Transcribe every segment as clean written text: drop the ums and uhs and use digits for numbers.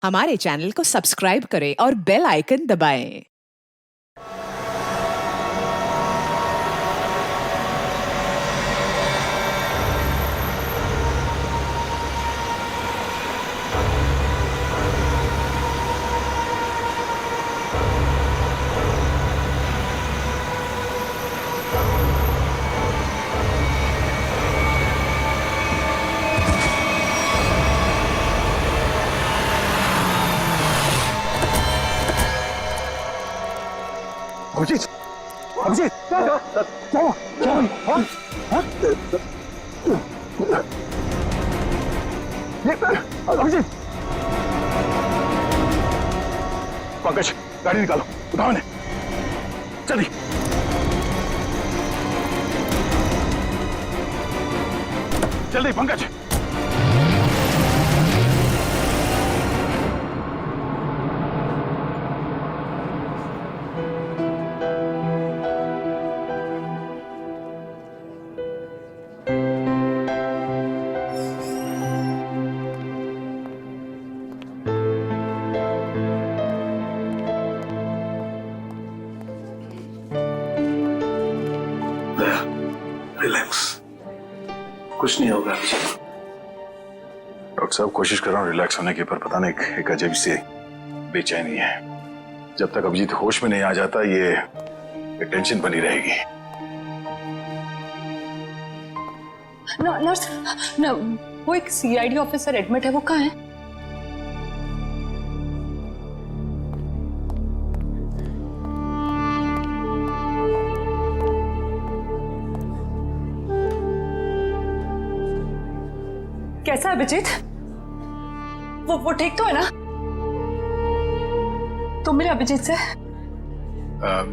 हमारे चैनल को सब्सक्राइब करें और बेल आइकन दबाएं। अभिजीत, अभिजीत, क्या अभिजीत, पंकज, गाड़ी निकालो, उठाओ इन्हें, जल्दी। जल्दी पंकज। रिलैक्स, कुछ नहीं होगा। डॉक्टर साहब, कोशिश कर रहा हूँ रिलैक्स होने की, पर पता नहीं एक अजीब सी बेचैनी है। जब तक अभिजीत होश में नहीं आ जाता ये टेंशन बनी रहेगी। नर्स, वो एक सीआईडी ऑफिसर एडमिट है, वो कहाँ है? कैसा है अभिजीत? वो ठीक तो है ना? तुम मिले अभिजीत से?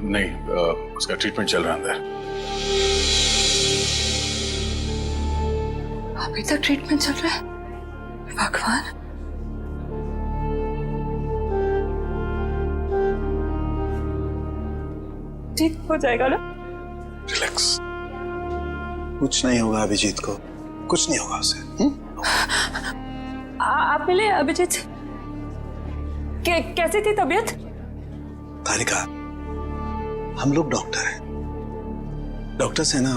नहीं, उसका ट्रीटमेंट चल रहा है अंदर। अभी तक ट्रीटमेंट चल रहा है? भगवान। ठीक हो जाएगा ना? रिलैक्स, कुछ नहीं होगा अभिजीत को, कुछ नहीं होगा उसे। आप मिले अभिजीत से? कैसी थी तबीयत? तारिका, हम लोग डॉक्टर हैं, डॉक्टर्स है ना।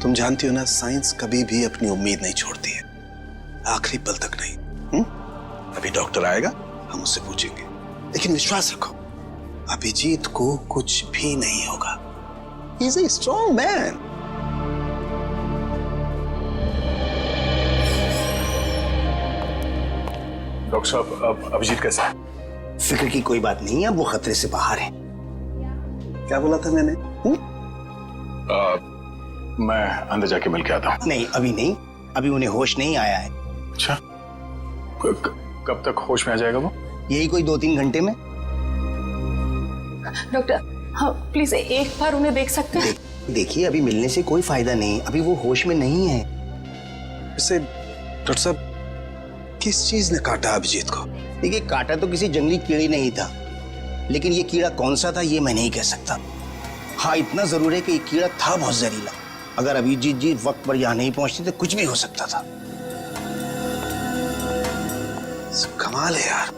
तुम जानती हो ना, साइंस कभी भी अपनी उम्मीद नहीं छोड़ती है, आखिरी पल तक नहीं। अभी डॉक्टर आएगा, हम उससे पूछेंगे, लेकिन विश्वास रखो, अभिजीत को कुछ भी नहीं होगा। He is a strong man. Doctor साहब, अब अभिजीत कैसा है? फिक्र की कोई बात नहीं है, वो खतरे से बाहर है। क्या बोला था मैंने? मैं अंदर जाके मिल के आता हूँ। नहीं, अभी नहीं, अभी उन्हें होश नहीं आया है। अच्छा, कब तक होश में आ जाएगा वो? यही कोई 2-3 घंटे में। डॉक्टर, हाँ प्लीज एक बार उन्हें देख सकते हैं? देखिए, अभी मिलने से कोई फायदा नहीं, अभी वो होश में नहीं है। वैसे डॉक्टर साहब, किस चीज ने काटा अभिजीत को? देखिए, काटा तो किसी जंगली कीड़े नहीं था, लेकिन ये कीड़ा कौन सा था ये मैं नहीं कह सकता। हाँ, इतना जरूर है कि ये कीड़ा था बहुत जहरीला। अगर अभिजीत जी वक्त पर यहाँ नहीं पहुंचते तो कुछ भी हो सकता था। कमाल है यार,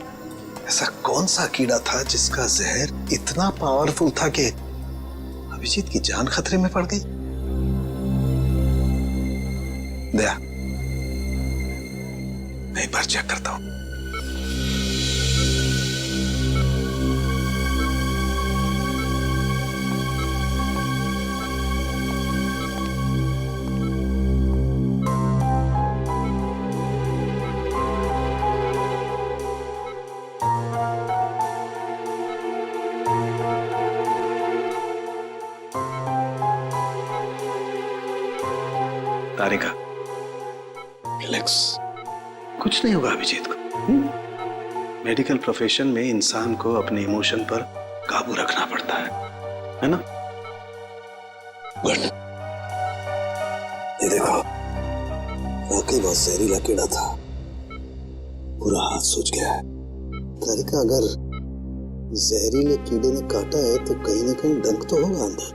ऐसा कौन सा कीड़ा था जिसका जहर इतना पावरफुल था कि अभिजीत की जान खतरे में पड़ गई? दया, मैं एक बार चेक करता हूं। तारिका, रिलैक्स, कुछ नहीं होगा अभिजीत को। मेडिकल प्रोफेशन में इंसान को अपने इमोशन पर काबू रखना पड़ता है ना? गुड। ये देखो, वाकई बहुत जहरीला कीड़ा था, पूरा हाथ सूज गया है। तारिका, अगर जहरीले कीड़े ने काटा है तो कहीं ना कहीं डंक तो होगा अंदर।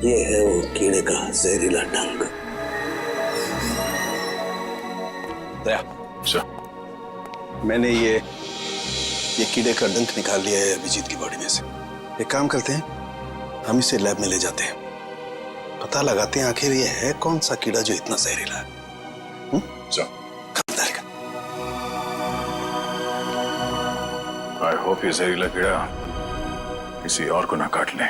ये है वो कीड़े का जहरीला डंक। दया, सर मैंने ये कीड़े का डंक निकाल लिया है अभिजीत की बॉडी में से। एक काम करते हैं, हम इसे लैब में ले जाते हैं, पता लगाते हैं आखिर ये है कौन सा कीड़ा जो इतना जहरीला है। आई होप ये जहरीला कीड़ा किसी और को ना काट ले।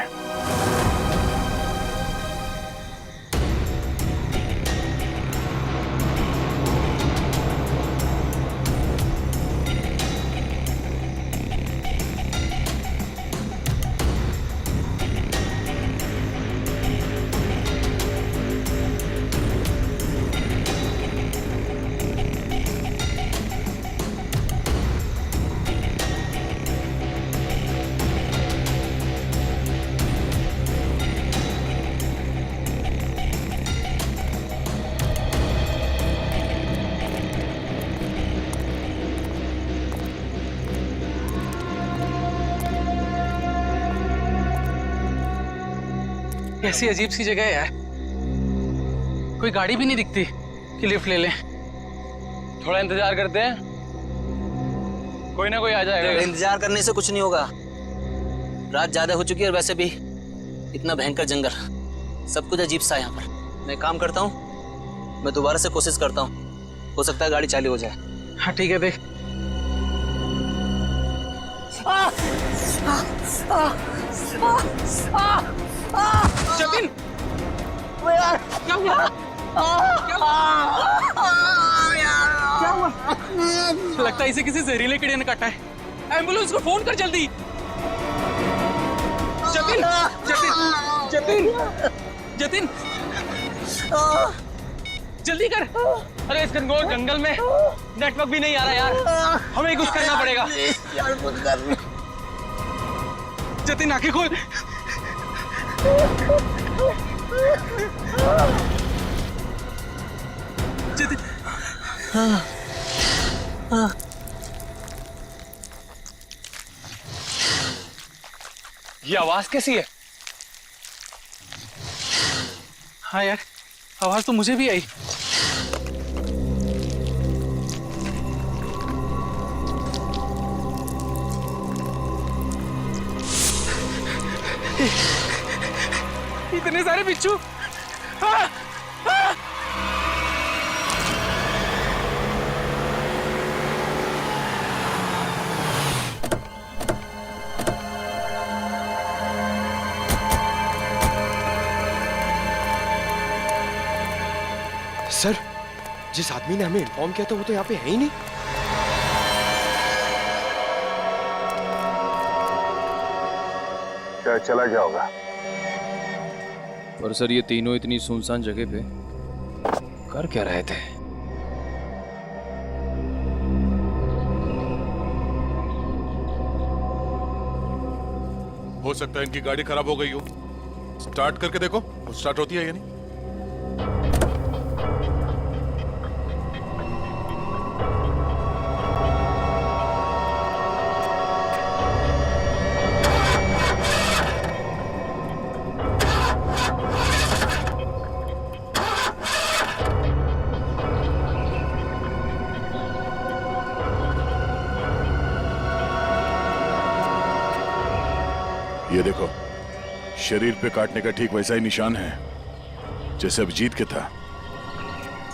कैसी अजीब सी जगह है यार, कोई गाड़ी भी नहीं दिखती कि लिफ्ट ले लें। थोड़ा इंतजार करते हैं, कोई ना कोई आ जाएगा। इंतजार करने से कुछ नहीं होगा, रात ज्यादा हो चुकी है और वैसे भी इतना भयंकर जंगल, सब कुछ अजीब सा है यहाँ पर। मैं काम करता हूँ, मैं दोबारा से कोशिश करता हूँ, हो सकता है गाड़ी चालू हो जाए। हाँ ठीक है, देख। जतिन, क्या हुआ? क्या हुआ? लगता है इसे किसी जहरीले कीड़े ने काटा है। एम्बुलेंस को फोन कर जल्दी। जतिन, जतिन, जतिन, जतिन, जल्दी कर। अरे इस घनघोर जंगल में नेटवर्क भी नहीं आ रहा यार, हमें कुछ करना पड़ेगा। यार कुछ कर। जतिन आंखें खोल। जतिन, ये आवाज कैसी है? हाँ यार, आवाज तो मुझे भी आई। इतने सारे बिच्छू। हाँ, हाँ। सर, जिस आदमी ने हमें इन्फॉर्म किया था वो तो यहाँ पे है ही नहीं। क्या चला गया होगा? पर सर ये तीनों इतनी सुनसान जगह पे कर क्या रहे थे? हो सकता है इनकी गाड़ी खराब हो गई हो। स्टार्ट करके देखो, स्टार्ट होती है या नहीं। ये देखो, शरीर पे काटने का ठीक वैसा ही निशान है जैसे अभिजीत के था।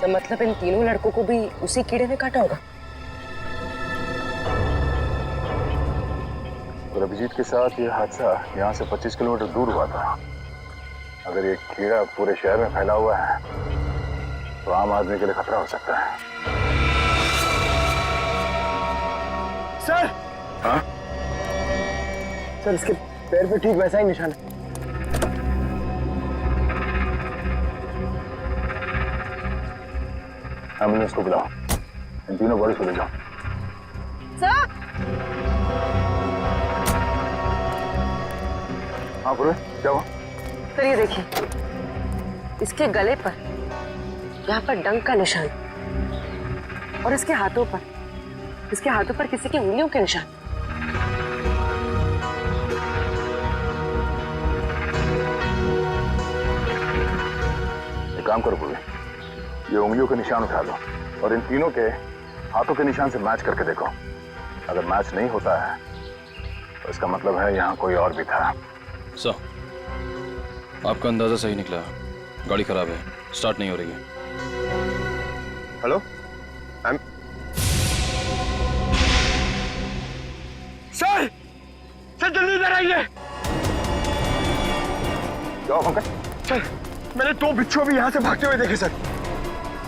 तो मतलब इन तीनों लड़कों को भी उसी कीड़े ने काटा होगा। और अभिजीत के साथ ये हादसा यहाँ से 25 किलोमीटर दूर हुआ था। अगर ये कीड़ा पूरे शहर में फैला हुआ है तो आम आदमी के लिए खतरा हो सकता है। सर, हाँ? सर इसके पैर पे ठीक वैसा ही निशान है। एम्बुलेंस को बुलाओ, इन तीनों बॉडीज को ले जाओ। सर, हाँ पूरे, क्या हुआ? सर ये देखिए, इसके गले पर यहाँ पर डंक का निशान और इसके हाथों पर किसी की उंगलियों के निशान। काम करो पूरी, ये उंगलियों के निशान उठा लो और इन तीनों के हाथों के निशान से मैच करके देखो। अगर मैच नहीं होता है तो इसका मतलब है यहाँ कोई और भी था। सर, आपका अंदाजा सही निकला। गाड़ी खराब है, स्टार्ट नहीं हो रही है। हेलो, सर जल्दी इधर आइए। क्या हुआ पंकज? सर, मैंने 2 बिच्छू भी यहाँ से भागते हुए देखे सर।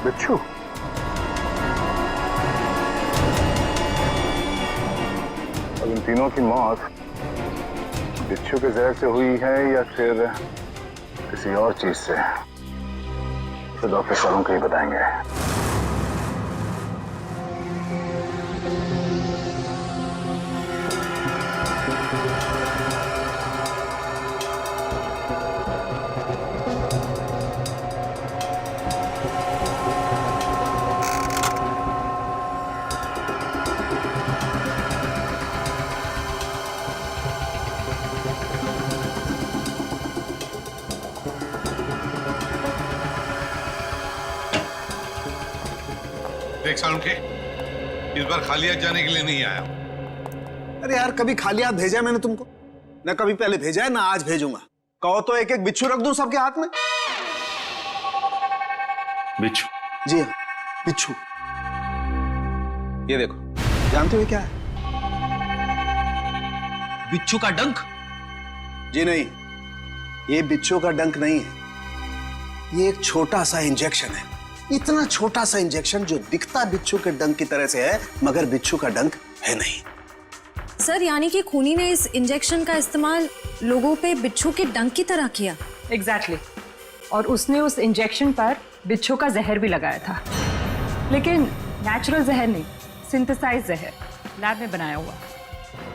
बिच्छू? और इन तीनों की मौत बिच्छू के जहर से हुई है या फिर किसी और चीज से, तो डॉक्टर सालों को ही बताएंगे। देख सालुंखे, इस बार खाली हाथ जाने के लिए नहीं आया। अरे यार, कभी खाली हाथ भेजा है मैंने तुमको? ना कभी पहले भेजा है ना आज भेजूंगा। कहो तो एक एक बिच्छू रख दूं सबके हाथ में। बिच्छू? जी हाँ, बिच्छू। ये देखो, जानते हो क्या है? बिच्छू का डंक? जी नहीं, ये बिच्छू का डंक नहीं है। ये एक छोटा सा इंजेक्शन है। इतना छोटा सा इंजेक्शन जो दिखता बिच्छू के डंक की तरह से है, मगर बिच्छू का डंक है नहीं। सर, यानी कि खूनी ने इस इंजेक्शन का इस्तेमाल लोगों पे बिच्छू के डंक की तरह किया। एग्जैक्टली। और उसने उस इंजेक्शन पर बिच्छू का जहर भी लगाया था, लेकिन नेचुरल जहर नहीं, सिंथेसाइज जहर, लैब में बनाया हुआ।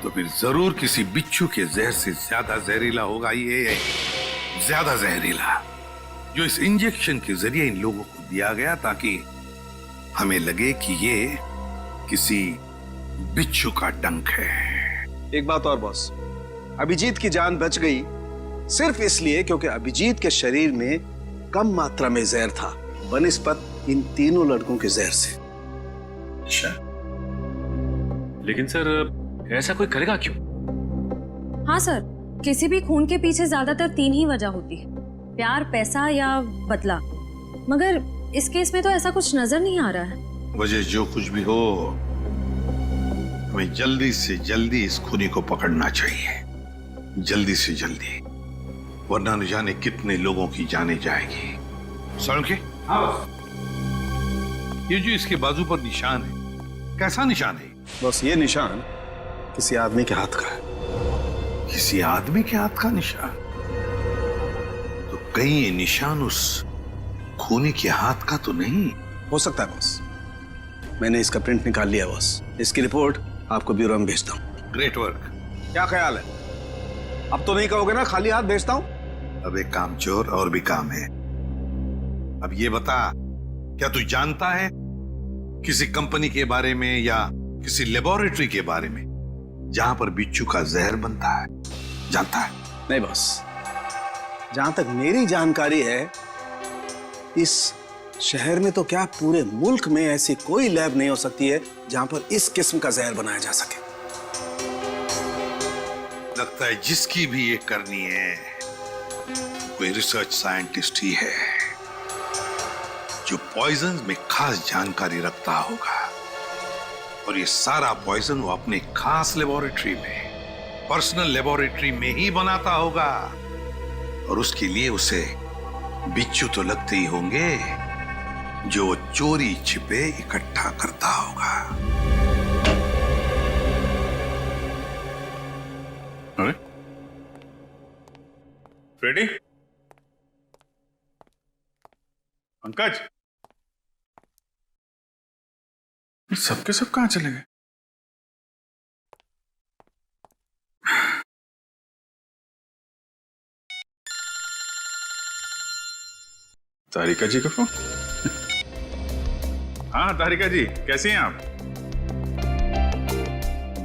तो फिर जरूर किसी बिच्छू के जहर से ज्यादा जहरीला होगा ये, ज्यादा जहरीला, जो इस इंजेक्शन के जरिए इन लोगों को दिया गया ताकि हमें लगे कि ये किसी बिच्छू का डंक है। एक बात और बॉस, अभिजीत की जान बच गई सिर्फ इसलिए क्योंकि अभिजीत के शरीर में कम मात्रा में जहर था बनिस्बत इन तीनों लड़कों के जहर से। अच्छा, लेकिन सर ऐसा कोई करेगा क्यों? हाँ सर, किसी भी खून के पीछे ज्यादातर 3 ही वजह होती है, प्यार, पैसा या बदला। मगर इस केस में तो ऐसा कुछ नजर नहीं आ रहा है। वजह जो कुछ भी हो, हमें जल्दी से जल्दी इस खूनी को पकड़ना चाहिए, जल्दी से जल्दी, वरना न जाने कितने लोगों की जाने जाएगी। सालुंखे, ये जो इसके बाजू पर निशान है, कैसा निशान है? बस ये निशान किसी आदमी के हाथ का है। किसी आदमी के हाथ का निशान? तो कहीं ये निशान उस खूनी के हाथ का तो नहीं हो सकता है बॉस। मैंने इसका प्रिंट निकाल लिया बॉस। इसकी रिपोर्ट आपको ब्यूरो में भेजता हूँ। Great work. क्या ख्याल है? अब तो नहीं कहोगे ना खाली हाथ भेजता हूँ? अब एक काम चोर और भी काम है। अब ये बता, क्या तू जानता है किसी कंपनी के बारे में या किसी लेबोरेटरी के बारे में जहां पर बिच्छू का जहर बनता है? जानता है? नहीं बॉस, जहां तक मेरी जानकारी है, इस शहर में तो क्या पूरे मुल्क में ऐसी कोई लैब नहीं हो सकती है जहां पर इस किस्म का जहर बनाया जा सके। लगता है जिसकी भी ये करनी है कोई रिसर्च साइंटिस्ट ही है जो पॉइजन में खास जानकारी रखता होगा, और ये सारा पॉइजन वो अपने खास लेबोरेटरी में, पर्सनल लेबोरेटरी में ही बनाता होगा, और उसके लिए उसे बिच्छू तो लगते ही होंगे जो चोरी छिपे इकट्ठा करता होगा। रेडी? पंकज, सबके सब कहां चले गए? तारिका जी का फोन। हाँ तारिका जी, कैसी हैं आप?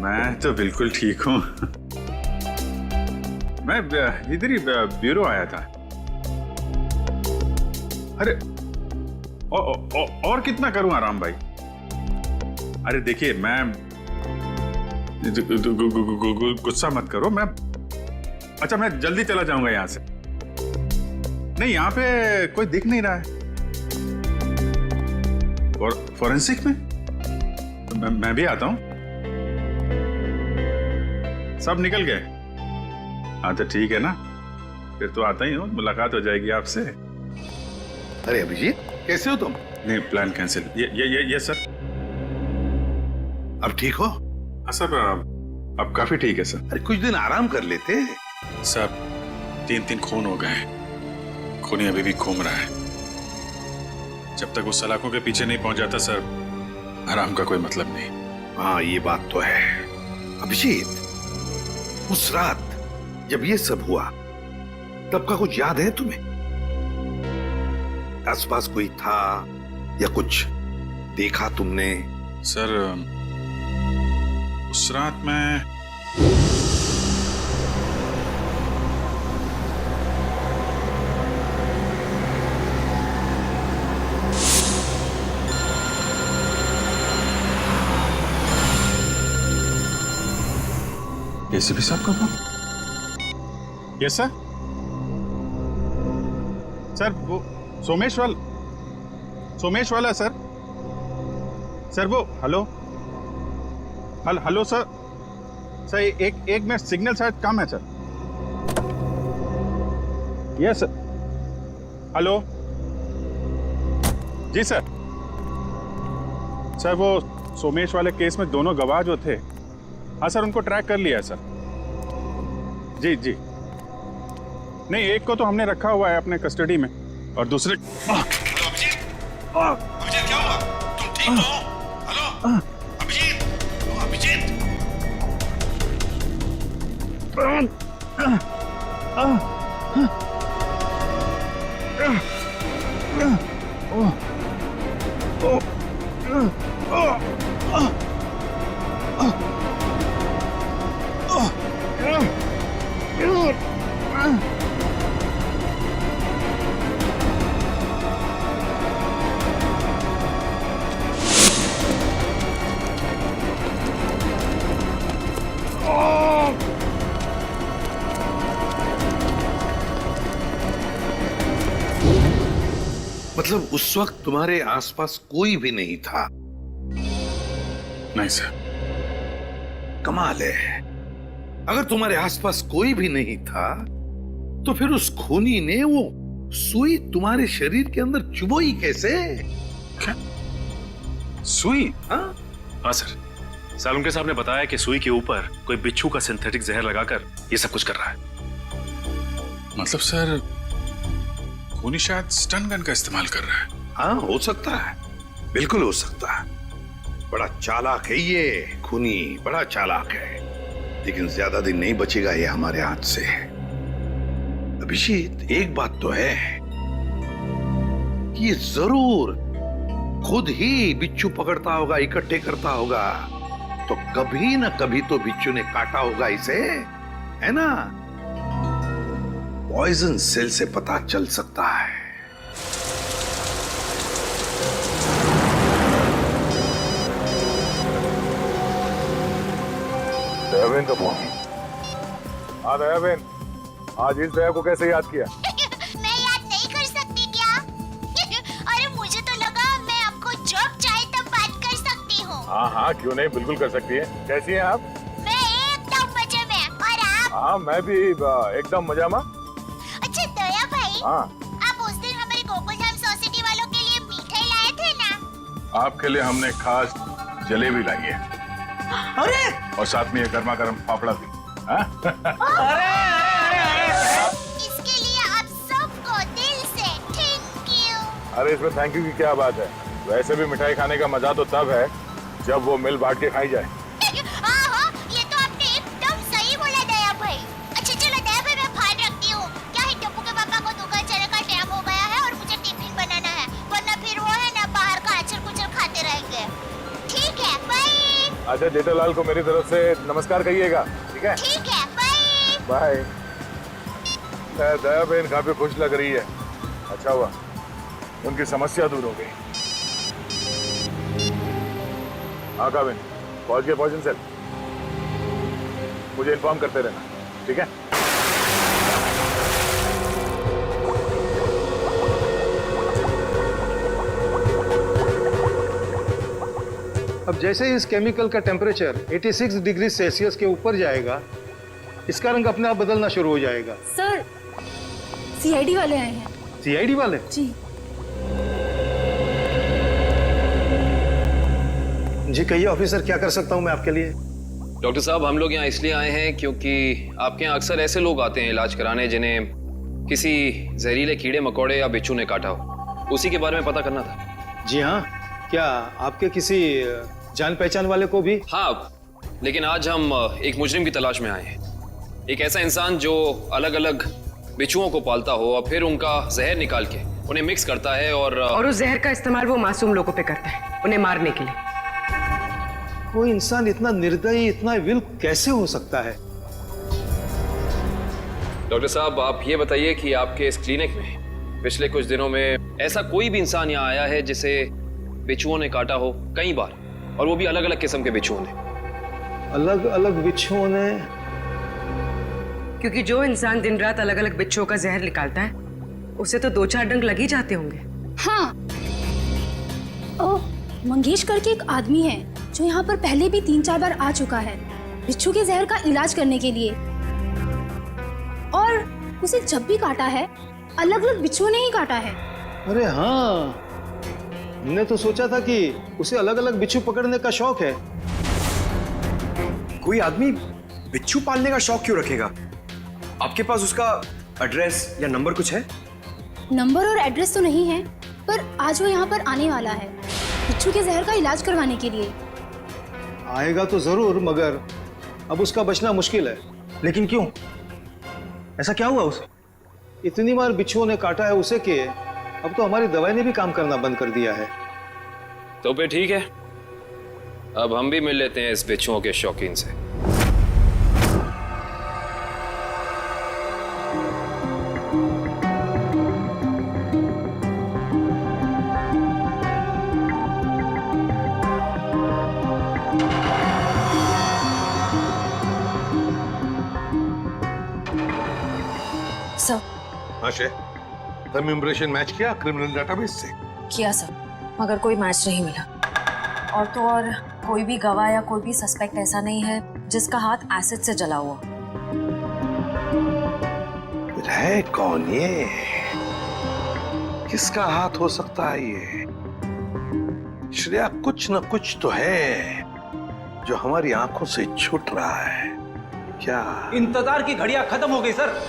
मैं तो बिल्कुल ठीक हूं। मैं इधर ही ब्यूरो आया था। अरे और कितना करूं आराम भाई? अरे देखिए, मैं गुस्सा मत करो। अच्छा मैं जल्दी चला जाऊंगा यहां से। नहीं, यहां पे कोई दिख नहीं रहा है। और फॉरेंसिक में मैं भी आता हूं। सब निकल गए? हाँ तो ठीक है ना, फिर तो आता ही हूँ, मुलाकात हो जाएगी आपसे। अरे अभिजीत, कैसे हो तुम? नहीं, प्लान कैंसिल। ये सर। अब ठीक हो? हाँ सर, अब काफी ठीक है सर। अरे कुछ दिन आराम कर लेते। सर 3 खून हो गए। खूनी अभी भी घूम रहा है। जब तक वो सलाखों के पीछे नहीं पहुंच जाता सर, आराम का कोई मतलब नहीं। हाँ ये बात तो है। अभिजीत, उस रात जब ये सब हुआ तब का कुछ याद है तुम्हें? आसपास कोई था या कुछ देखा तुमने? सर उस रात मैं एसीपी साहब का फोन? Yes sir. सर वो सोमेश वाला सर। सर वो हेलो सर। सर एक मिनट, सिग्नल शायद कम है सर। Yes sir. हेलो जी सर। सर वो सोमेश वाले केस में दोनों गवाह जो थे, हाँ सर, उनको ट्रैक कर लिया है सर। जी जी। नहीं, एक को तो हमने रखा हुआ है अपने कस्टडी में, और दूसरे अभिजीत क्या हुआ? तुम ठीक हो? हेलो अभिजीत, अभिजीत। मतलब उस वक्त तुम्हारे आसपास कोई भी नहीं था? नहीं सर। कमाल है, अगर तुम्हारे आसपास कोई भी नहीं था तो फिर उस खूनी ने वो सुई तुम्हारे शरीर के अंदर चुभोई कैसे? क्या सुई? हाँ सर, सालुंके साहब ने बताया कि सुई के ऊपर कोई बिच्छू का सिंथेटिक जहर लगाकर ये सब कुछ कर रहा है। मतलब सर खूनी शायद स्टन गन का इस्तेमाल कर रहा है। हाँ हो सकता है, बिल्कुल हो सकता है। बड़ा चालाक है ये खूनी, बड़ा चालाक है, लेकिन ज्यादा दिन नहीं बचेगा ये हमारे हाथ से। अभिजीत, एक बात तो है कि ये जरूर खुद ही बिच्छू पकड़ता होगा, इकट्ठे करता होगा, तो कभी ना कभी तो बिच्छू ने काटा होगा इसे, है ना? पॉइजन सेल से पता चल सकता है। दयाबेन का फोन। हाँ दयाबेन, आज इस दया को कैसे याद किया? मैं याद नहीं कर सकती क्या? अरे मुझे तो लगा मैं आपको जब चाहे तब बात कर सकती हूँ। हाँ क्यों नहीं, बिल्कुल कर सकती है। कैसी हैं आप? मैं एकदम मजे में, और आप? हाँ मैं भी एकदम मजा में। अच्छा दया भाई, हाँ आप उस दिन हमारे गोकुलधाम सोसाइटी वालों के लिए मिठाई लाए थे ना? आपके लिए हमने खास जलेबी लाई है। अरे और साथ में ये गर्मा गर्म पापड़ा भी। इसके लिए आप सबको दिल से थैंक यू। अरे इसमें थैंक यू की क्या बात है? वैसे भी मिठाई खाने का मजा तो तब है जब वो मिल बांट के खाई जाए। हाँ, ये तो आपने एकदम सही बोला दया भाई। अच्छा चलो दया भाई, मैं बाहर रखती हूँ। क्या है, टप्पू के पापा को दुकान चलने का टाइम हो गया है और मुझे टिफिन बनाना है, वरना फिर वो है ना बाहर का अचर कुचर खाते रहेंगे। ठीक है, बाय। अच्छा जेठालाल को मेरी तरफ से नमस्कार कहिएगा, ठीक है? ठीक है, बाय बाय। दया बहन काफी खुश लग रही है, अच्छा हुआ। उनकी समस्या दूर हो गई। हाँ काविन, पहुंच गए पॉइजन सेल। मुझे इन्फॉर्म करते रहना, ठीक है? अब जैसे ही इस केमिकल का टेम्परेचर 86 डिग्री सेल्सियस के ऊपर जाएगा, इसका रंग अपने आप बदलना शुरू हो जाएगा। सर, सीआईडी वाले आए हैं। सीआईडी वाले? जी। जी कहिए ऑफिसर, क्या कर सकता हूं मैं आपके लिए? डॉक्टर साहब, हम लोग यहाँ इसलिए आए हैं क्योंकि आपके यहाँ अक्सर ऐसे लोग आते हैं इलाज कराने जिन्हें किसी जहरीले कीड़े मकोड़े या बिच्छू ने काटा हो। उसी के बारे में पता करना था। जी हाँ, क्या आपके किसी जान पहचान वाले को भी? हाँ, लेकिन आज हम एक मुजरिम की तलाश में आए हैं। एक ऐसा इंसान जो अलग अलग बिच्छुओं को पालता हो और फिर उनका जहर निकाल के उन्हें मिक्स करता है और उस जहर का इस्तेमाल वो मासूम लोगों पे करता है, उन्हें मारने के लिए। कोई इंसान इतना निर्दयी, इतना विल कैसे हो सकता है? डॉक्टर साहब, आप ये बताइए कि आपके इस क्लिनिक में पिछले कुछ दिनों में ऐसा कोई भी इंसान यहाँ आया है जिसे बिच्छुओं ने काटा हो कई बार, और वो भी अलग अलग किस्म के बिच्छुओं ने? अलग अलग बिच्छुओं ने? क्योंकि जो इंसान दिन रात अलग अलग बिच्छुओं का जहर निकालता है, उसे तो 2-4 डंक लग ही जाते होंगे। हाँ, मंगेश करके एक आदमी है जो यहाँ पर पहले भी 3-4 बार आ चुका है बिच्छू के जहर का इलाज करने के लिए, और उसे जब भी काटा है अलग अलग बिच्छुओं ने ही काटा है। अरे हाँ, हमने तो सोचा था कि उसे अलग अलग बिच्छू पकड़ने का शौक है। कोई आदमी बिच्छू पालने का शौक क्यों रखेगा? आपके पास उसका एड्रेस या नंबर कुछ है? नंबर और एड्रेस तो नहीं है, पर आज वो यहाँ पर आने वाला है बिच्छू के जहर का इलाज करवाने के लिए। आएगा तो जरूर, मगर अब उसका बचना मुश्किल है। लेकिन क्यों? ऐसा क्या हुआ उसे? इतनी बार बिच्छुओं ने काटा है उसे कि अब तो हमारी दवाई ने भी काम करना बंद कर दिया है। तो फिर ठीक है, अब हम भी मिल लेते हैं इस बिच्छुओं के शौकीन से। तुम इम्प्रेशन मैच किया क्रिमिनल डेटाबेस से? किया सर, मगर कोई मैच नहीं मिला। और तो और कोई भी गवाह या कोई भी सस्पेक्ट ऐसा नहीं है जिसका हाथ एसिड से जला हुआ। है कौन ये? किसका हाथ हो सकता है ये? श्रेया, कुछ न कुछ तो है जो हमारी आंखों से छूट रहा है। क्या? इंतजार की घड़ियां खत्म हो गई सर।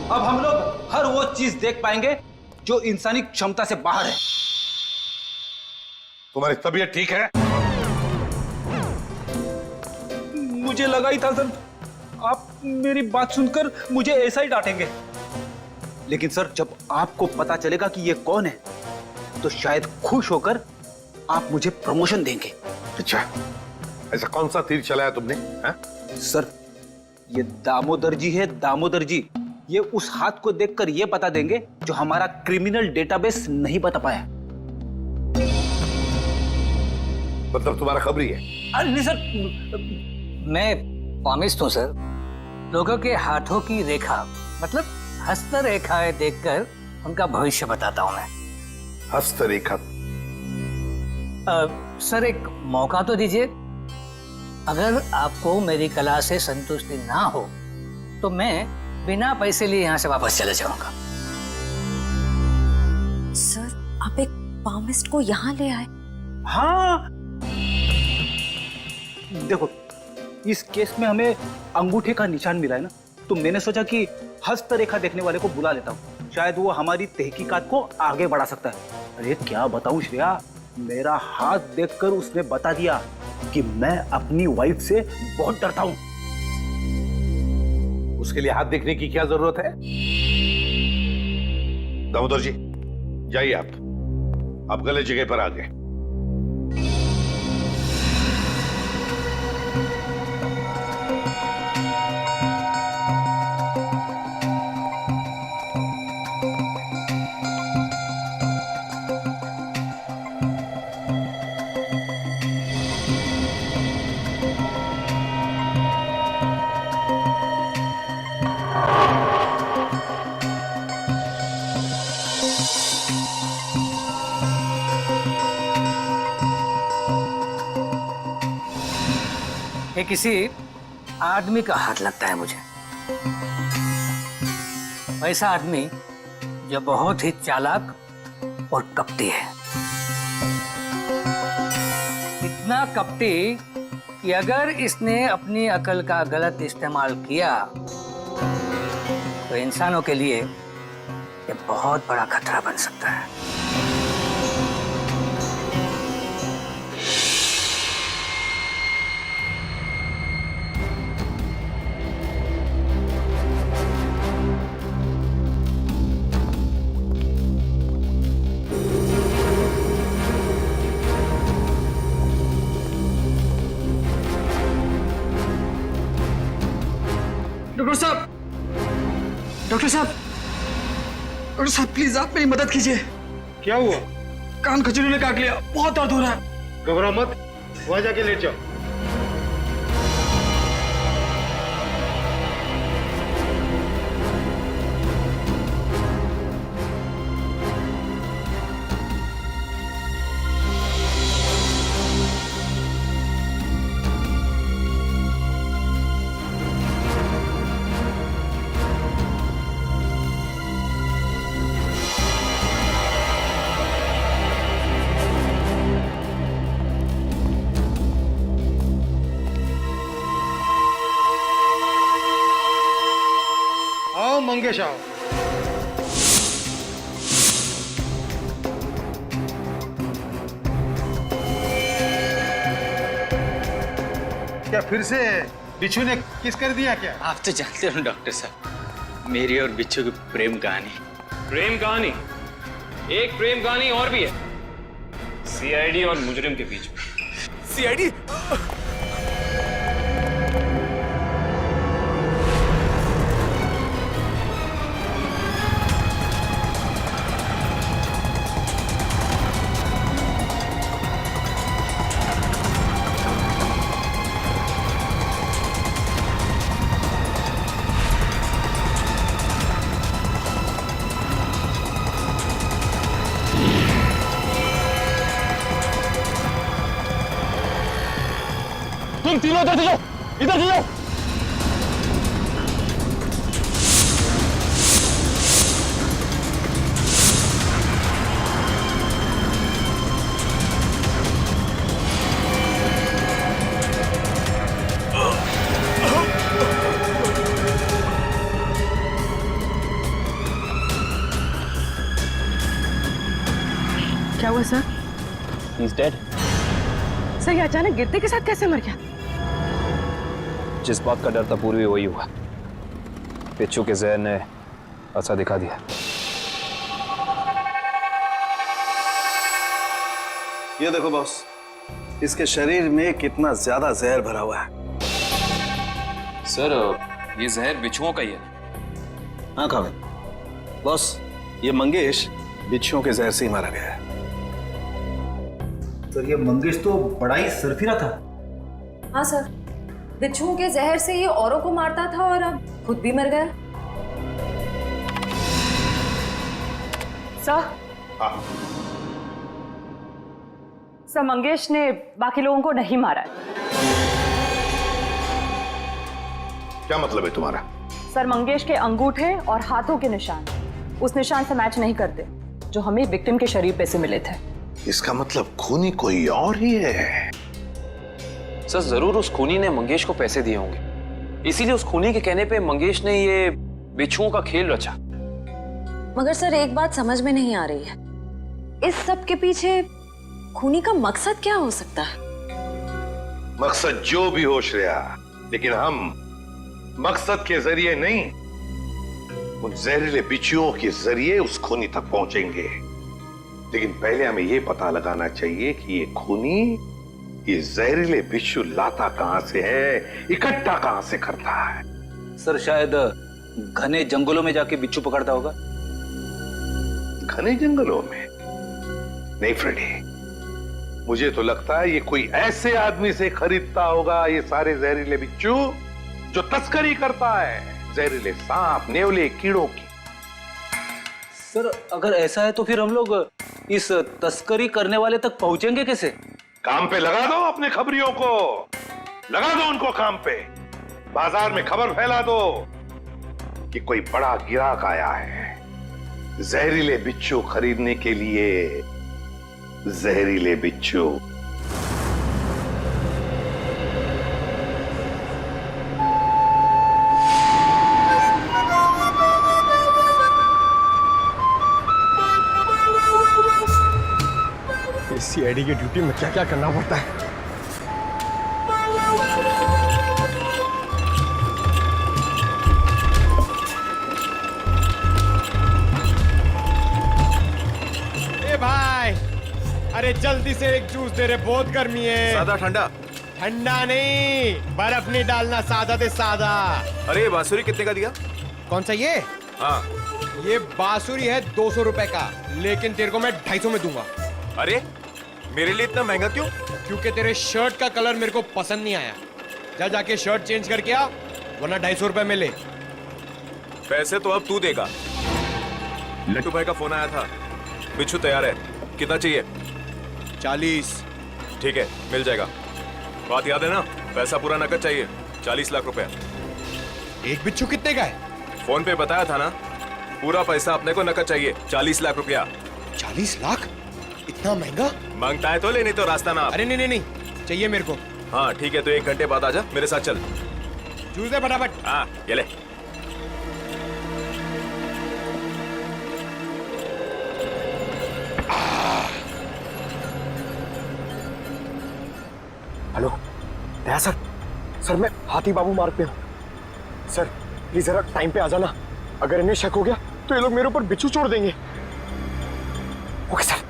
अब हम लोग हर वो चीज देख पाएंगे जो इंसानी क्षमता से बाहर है। तुम्हारी तबीयत ठीक है? मुझे लगा ही था सर, आप मेरी बात सुनकर मुझे ऐसा ही डांटेंगे। लेकिन सर, जब आपको पता चलेगा कि ये कौन है, तो शायद खुश होकर आप मुझे प्रमोशन देंगे। अच्छा, ऐसा कौन सा तीर चलाया तुमने? हा? सर, ये दामोदर जी है, दामोदर जी। ये उस हाथ को देखकर ये बता देंगे जो हमारा क्रिमिनल डेटाबेस नहीं बता पाया। मतलब तुम्हारा खबरी है? अरे नहीं सर, मैं पामिस्ट हूँ सर। लोगों के हाथों की रेखा, मतलब हस्तरेखाएं देखकर उनका भविष्य बताता हूँ मैं। हस्तरेखा? सर, एक मौका तो दीजिए। अगर आपको मेरी कला से संतुष्टि ना हो तो मैं बिना पैसे लिए यहाँ से वापस चले जाऊंगा। सर, आप एक पामिस्ट को यहाँ ले आए? हाँ, देखो, इस केस में हमें अंगूठे का निशान मिला है ना, तो मैंने सोचा कि हस्तरेखा देखने वाले को बुला लेता हूँ, शायद वो हमारी तहकीकात को आगे बढ़ा सकता है। अरे क्या बताऊं श्रेया, मेरा हाथ देखकर उसने बता दिया कि मैं अपनी वाइफ से बहुत डरता हूँ। उसके लिए हाथ देखने की क्या जरूरत है? दामोदर जी, जाइए आप गलत जगह पर आ गए। ये किसी आदमी का हाथ लगता है मुझे। वैसा आदमी जो बहुत ही चालाक और कपटी है। इतना कपटी कि अगर इसने अपनी अकल का गलत इस्तेमाल किया तो इंसानों के लिए ये बहुत बड़ा खतरा बन सकता है। डॉक्टर साहब, डॉक्टर साहब, डॉक्टर साहब प्लीज आप मेरी मदद कीजिए। क्या हुआ? कान खजूरी ने काट लिया, बहुत दर्द हो रहा है। घबराओ मत, वहां जाके लेट जाओ। आओ मंगेश आओ। क्या फिर से बिच्छू ने किस कर दिया क्या? आप तो जानते हो डॉक्टर साहब, मेरी और बिच्छू की प्रेम कहानी। प्रेम कहानी? एक प्रेम कहानी और भी है, सीआईडी और मुजरिम के बीच में। सीआईडी? तुम तीनों इधर से जाओ, इधर से जाओ। क्या हुआ सर? He's dead. सर ये अचानक गिरते के साथ कैसे मर गया? जिस बात का डर था पूर्वी वही हुआ। बिच्छू के जहर ने असर दिखा दिया। ये देखो बॉस, इसके शरीर में कितना ज्यादा जहर भरा हुआ है। सर ये जहर बिच्छुओं का ही है। हाँ काबिल बॉस, ये मंगेश बिच्छुओं के जहर से ही मारा गया है। सर ये मंगेश तो बड़ा ही सरफिरा था। हाँ सर, बिच्छुओं के जहर से ये औरों को मारता था और अब खुद भी मर गया। सर, सर मंगेश ने बाकी लोगों को नहीं मारा है। क्या मतलब है तुम्हारा? सर मंगेश के अंगूठे और हाथों के निशान उस निशान से मैच नहीं करते जो हमें विक्टिम के शरीर पे से मिले थे। इसका मतलब खूनी कोई और ही है। सर जरूर उस खूनी ने मंगेश को पैसे दिए होंगे, इसीलिए उस खूनी के कहने पे मंगेश ने ये बिच्छुओं का खेल रचा। मगर सर एक बात समझ में नहीं आ रही है, इस सब के पीछे खूनी का मकसद क्या हो सकता है? मकसद जो भी हो श्रेया, लेकिन हम मकसद के जरिए नहीं, उन जहरीले बिच्छुओं के जरिए उस खूनी तक पहुंचेंगे। लेकिन पहले हमें यह पता लगाना चाहिए कि ये खूनी ये जहरीले बिच्छू लाता कहां से है, इकट्ठा कहां से करता है। सर शायद घने जंगलों में जाके बिच्छू पकड़ता होगा। घने जंगलों में? नहीं फ्रेडी, मुझे तो लगता है ये कोई ऐसे आदमी से खरीदता होगा ये सारे जहरीले बिच्छू जो तस्करी करता है, जहरीले सांप, नेवले, कीड़ों की। सर अगर ऐसा है तो फिर हम लोग इस तस्करी करने वाले तक पहुंचेंगे कैसे? काम पे लगा दो अपने खबरियों को, लगा दो उनको काम पे, बाजार में खबर फैला दो कि कोई बड़ा गिराक आया है जहरीले बिच्छू खरीदने के लिए। जहरीले बिच्छू। सीआईडी की ड्यूटी में क्या क्या करना पड़ता है। ए भाई, अरे जल्दी से एक जूस दे रहे, बहुत गर्मी है। सादा ठंडा? ठंडा नहीं, बर्फ नहीं डालना, सादा दे सादा। अरे बांसुरी कितने का दिया? कौन सा ये? हाँ, ये बांसुरी है 200 रुपए का, लेकिन तेरे को मैं 250 में दूंगा। अरे मेरे लिए इतना महंगा क्यों? क्योंकि तेरे शर्ट का कलर मेरे को पसंद नहीं आया। जा जाके शर्ट चेंज करके आ, वरना 250 रुपए में ले। पैसे तो अब तू देगा। लट्टू भाई का फोन आया था, बिच्छू तैयार है, कितना चाहिए? 40। ठीक है, मिल जाएगा। बात याद है ना, पैसा पूरा नकद चाहिए, 40 लाख रुपए। एक बिच्छू कितने का है? फोन पे बताया था ना, पूरा पैसा अपने को नकद चाहिए, 40 लाख रुपया। 40 लाख? इतना महंगा? मांगता है तो ले, नहीं तो रास्ता ना। अरे नहीं, चाहिए मेरे को। हाँ ठीक है, तो 1 घंटे बाद आजा, मेरे साथ चल। जूस दे फटाफट। हाँ ये ले। हेलो दया सर, सर मैं हाथी बाबू मार्ग पे हूँ। सर प्लीज जरा टाइम पे आ जाना, अगर इन्हें शक हो गया तो ये लोग मेरे ऊपर बिच्छू छोड़ देंगे। Okay sir.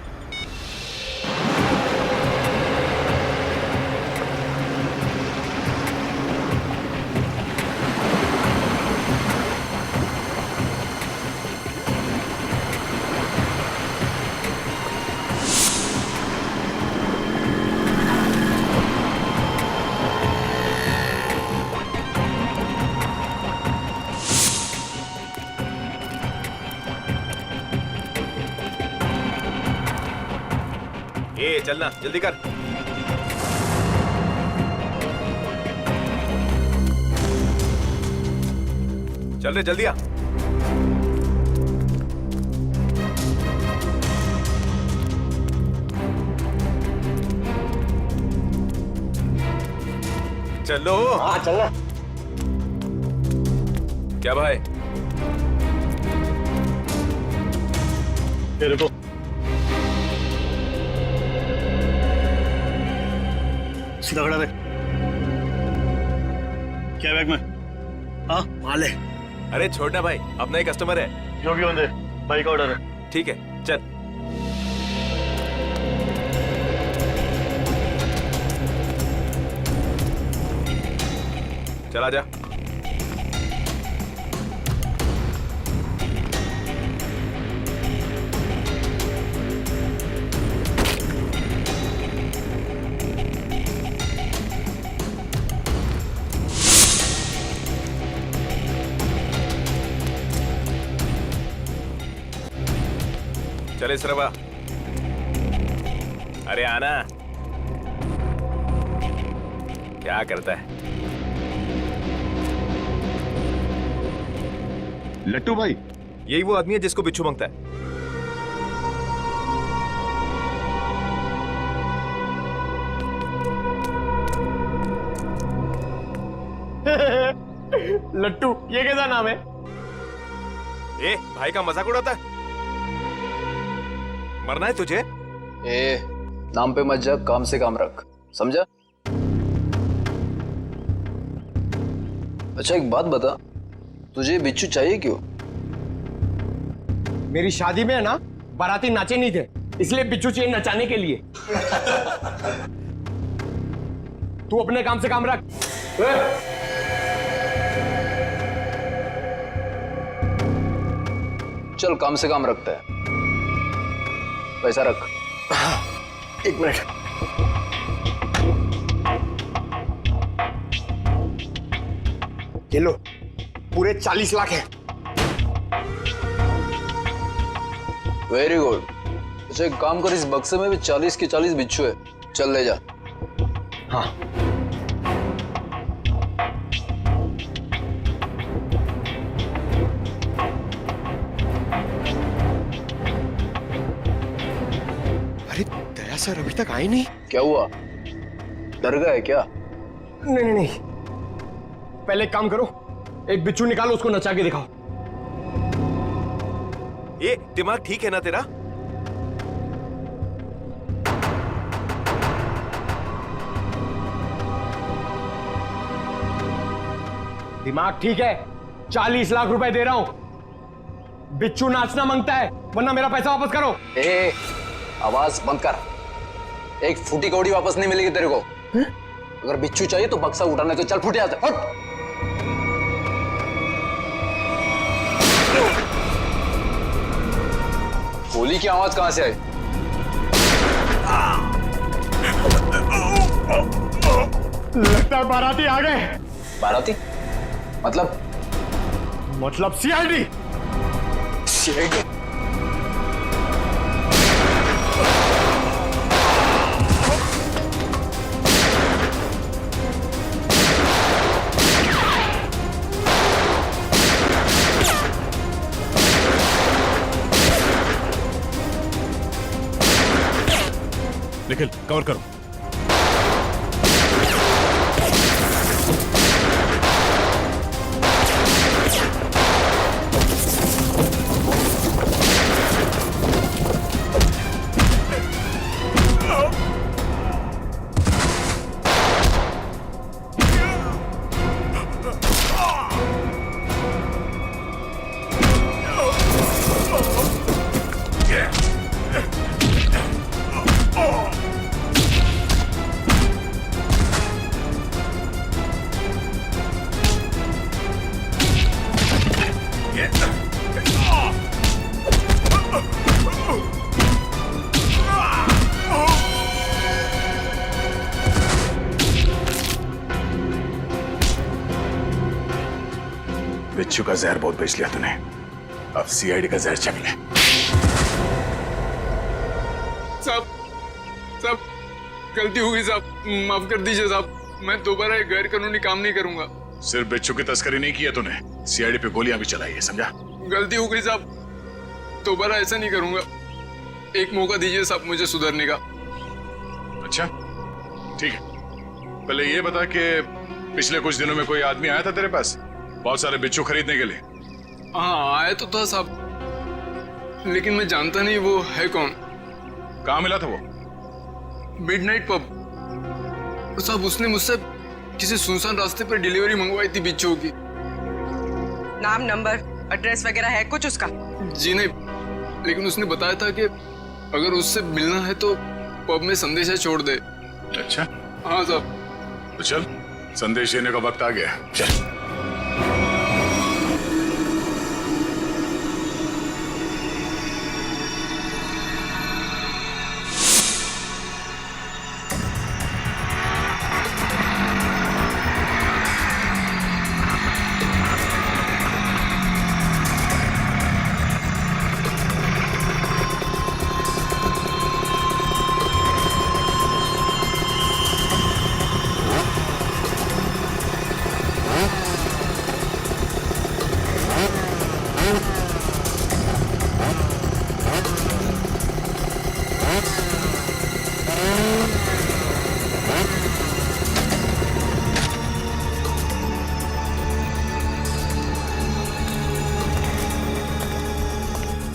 ए चलना, जल्दी कर। चल रे, जल्दी आ। चलो। हाँ चलना। क्या भाई? तेरे को सीधा खड़ा रहे। क्या बैग में? हाँ माल है। अरे छोड़ना भाई, अपना ही कस्टमर है। जो भी होंगे, भाई का ऑर्डर है। ठीक है चल। चला जा। चले सरवा। अरे आना। क्या करता है लट्टू भाई? यही वो आदमी है जिसको बिच्छू मांगता है। लट्टू, ये कैसा नाम है? ए भाई का मजाक उड़ाता है? मरना है तुझे? ए नाम पे मत जा, काम से काम रख, समझा? अच्छा एक बात बता, तुझे बिच्छू चाहिए क्यों? मेरी शादी में है ना, बाराती नाचे नहीं थे, इसलिए बिच्छू चाहिए नचाने के लिए। तू अपने काम से काम रख। चल काम से काम रखता है, पैसा रख। 1 मिनट। ये लो, पूरे 40 लाख है। Very good. अच्छा एक काम कर, इस बक्से में भी 40 के 40 बिच्छू है, चल ले जा। हाँ अरे दया सर अभी तक आए नहीं। क्या हुआ, डर गए क्या? नहीं नहीं नहीं, पहले एक काम करो, एक बिच्छू निकालो, उसको नचा के दिखाओ। ये दिमाग ठीक है ना तेरा? दिमाग ठीक है, 40 लाख रुपए दे रहा हूं। बिच्छू नाचना मांगता है, वरना मेरा पैसा वापस करो। ए, आवाज बंद कर। एक फूटी कौड़ी वापस नहीं मिलेगी तेरे को। अगर बिच्छू चाहिए तो बक्सा उठाने तो चल फूटे आते। हट। गोली की आवाज कहां से आई? लगता है बाराती आ गए। बाराती? मतलब सीआईडी। सीआईडी? निखिल कवर करो। बिच्छू का जहर बहुत बेच लिया तूने, अब सीआईडी का जहर चख ले। साहब गलती हो गई साहब, माफ कर दीजिए साहब, मैं दोबारा एक गैर कानूनी काम नहीं करूंगा। सिर्फ बिच्छू की तस्करी नहीं की है तूने, सीआईडी पे गोलियां भी चलाई है, समझा? गलती हो गई साहब, दोबारा ऐसा नहीं करूंगा। एक मौका दीजिए साहब मुझे सुधरने का। अच्छा ठीक है, पहले ये बता कि पिछले कुछ दिनों में कोई आदमी आया था तेरे पास बहुत सारे बिच्छू खरीदने के लिए? हाँ आया तो था साहब, लेकिन मैं जानता नहीं वो है कौन। कहाँ मिला था वो? Midnight pub. साहब उसने मुझसे किसी सुनसान रास्ते पर डिलीवरी मंगवाई थी बिच्छू की। नाम, नंबर, एड्रेस वगैरह है कुछ उसका? जी नहीं, लेकिन उसने बताया था कि अगर उससे मिलना है तो पब में संदेशा छोड़ दे। अच्छा हाँ साहब। तो चल, संदेश देने का वक्त आ गया, चल।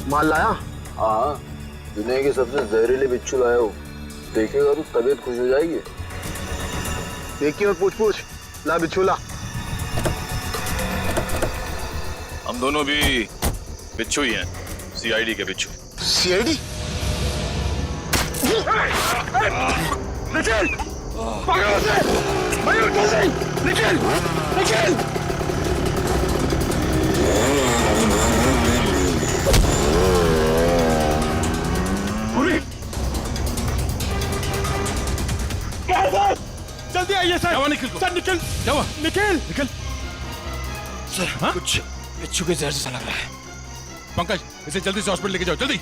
माल लाया? हाँ, दुनिया के सबसे जहरीले बिच्छू लाया हूँ। देखेगा तो तबीयत खुश हो जाएगी। देखिए और पूछ ला बिच्छू ला। हम दोनों भी बिच्छू ही हैं, सीआईडी के बिच्छू। सीआईडी? निखिल! पकड़ो उसे! मयूर जल्दी! निखिल! निखिल! जल्दी आइए सर। क्या निखिल को? सर निखिल, क्या हुआ? निखिल सर हाँ? कुछ बिच्छू के जहर जैसा लग रहा है। पंकज इसे जल्दी से हॉस्पिटल लेके जाओ, जल्दी।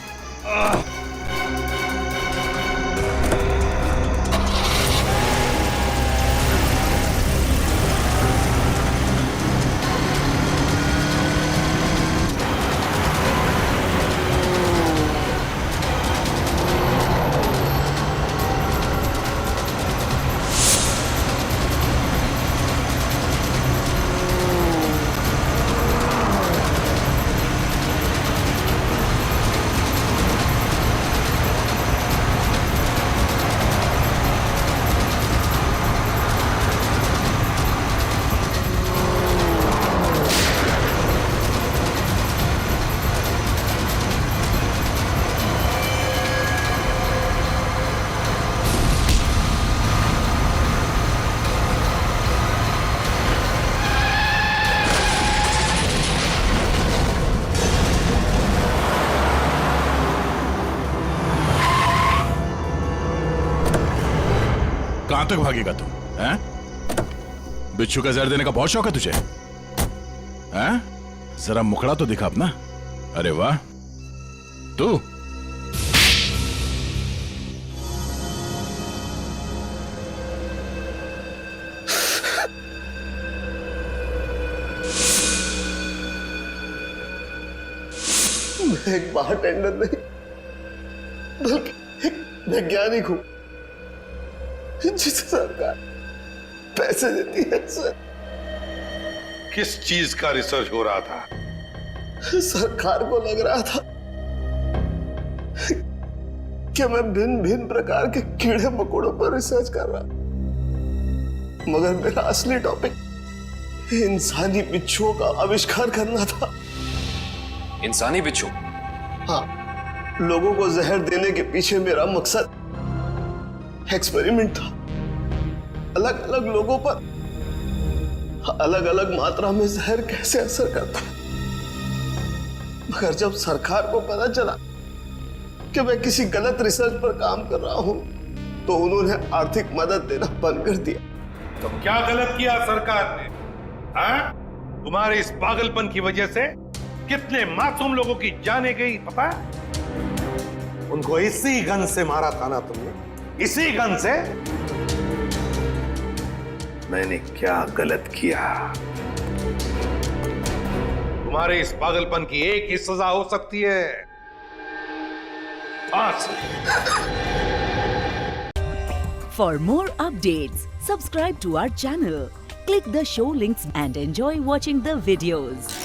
कहां तक भागेगा तू? हैं? बिच्छू का जहर देने का बहुत शौक है तुझे? हैं? जरा मुखड़ा तो दिखा अपना। अरे वाह, तू मैं एक बारटेंडर नहीं बल्कि एक वैज्ञानिक हूं जिसे सरकार पैसे देती है सर। किस चीज का रिसर्च हो रहा था? सरकार को लग रहा था कि मैं भिन्न भिन्न प्रकार के कीड़े मकोड़ों पर रिसर्च कर रहा, मगर मेरा असली टॉपिक इंसानी बिच्छुओं का आविष्कार करना था। इंसानी बिच्छू? हाँ, लोगों को जहर देने के पीछे मेरा मकसद एक्सपेरिमेंट था। अलग अलग लोगों पर अलग अलग मात्रा में जहर कैसे असर करता है। मगर जब सरकार को पता चला कि मैं किसी गलत रिसर्च पर काम कर रहा हूं, तो उन्होंने आर्थिक मदद देना बंद कर दिया। तो क्या गलत किया सरकार ने? हाँ? तुम्हारे इस पागलपन की वजह से कितने मासूम लोगों की जाने गई पता है? उनको इसी गन से मारा था ना तुमने? इसी गन से? मैंने क्या गलत किया? तुम्हारे इस पागलपन की एक ही सजा हो सकती है, फांसी। For more updates, subscribe to our channel, click the show links and enjoy watching the videos.